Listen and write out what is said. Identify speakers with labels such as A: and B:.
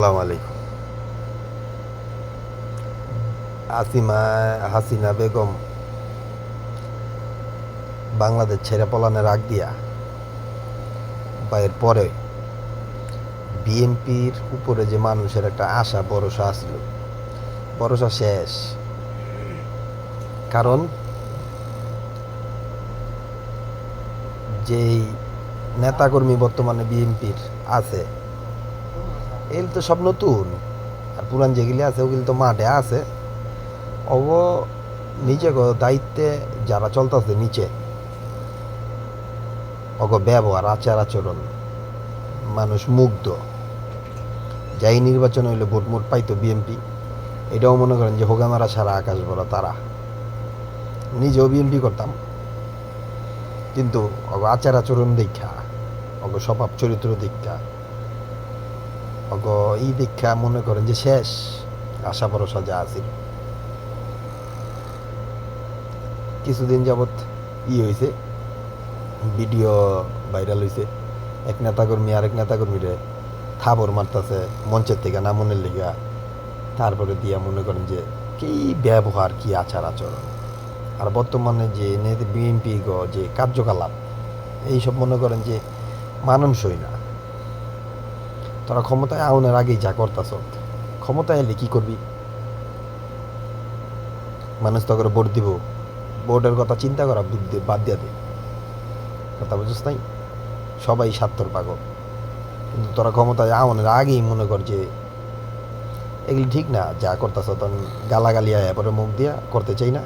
A: আসসালামু আলাইকুম। আসিমা হাসিনা বেগম বাংলাদেশ ছেড়ে পলানের আগ দিয়া বা এর পরে বিএনপির উপরে যে মানুষের একটা আশা ভরসা আসছিল, ভরসা শেষ। কারণ যেই নেতাকর্মী বর্তমানে বিএনপির আছে, এগুলো তো সব নতুন। আর পুরান যেগুলি আছে ওগুলি তো মাঠে আছে। অব নিজে দায়িত্বে যারা চলতেছে নিচে, ব্যবহার আচার আচরণ মানুষ মুগ্ধ। যাই নির্বাচন হইলে ভোট মোট পাইতো বিএনপি, এটাও মনে করেন যে হোগামারা সারা আকাশ বড় তারা। নিজেও বিএনপি করতাম, কিন্তু আচার আচরণ দীক্ষা, স্বভাব চরিত্র দীক্ষা, এই দীক্ষা মনে করেন যে শেষ। আশা ভরসা যা আছিল কিছুদিন যাবৎ হয়েছে, ভিডিও ভাইরাল হয়েছে, এক নেতাকর্মী আরেক নেতাকর্মীরে থাবর মারতেছে মঞ্চের থেকে নামনের লেগা। তারপরে দিয়া মনে করেন যে কি ব্যবহার, কি আচার আচরণ। আর বর্তমানে যে বিএনপি যে কার্যকলাপ, এইসব মনে করেন যে মানানসই না। তোরা ক্ষমতায় আউনের আগেই যা করতাস, ক্ষমতায় এলে কি করবি? মানুষ তো করে ভোট দিব, ভোটের কথা চিন্তা করা বুদ্ধি বাদ দিয়া দে। কথা বুঝিস নাই? সবাই স্বার্থর পাগল। কিন্তু তোরা ক্ষমতায় আউনের আগেই মনে কর যে এগুলি ঠিক না যা করতেছ। তখন গালাগালি আয় পরে মুখ দিয়া করতে চাই না।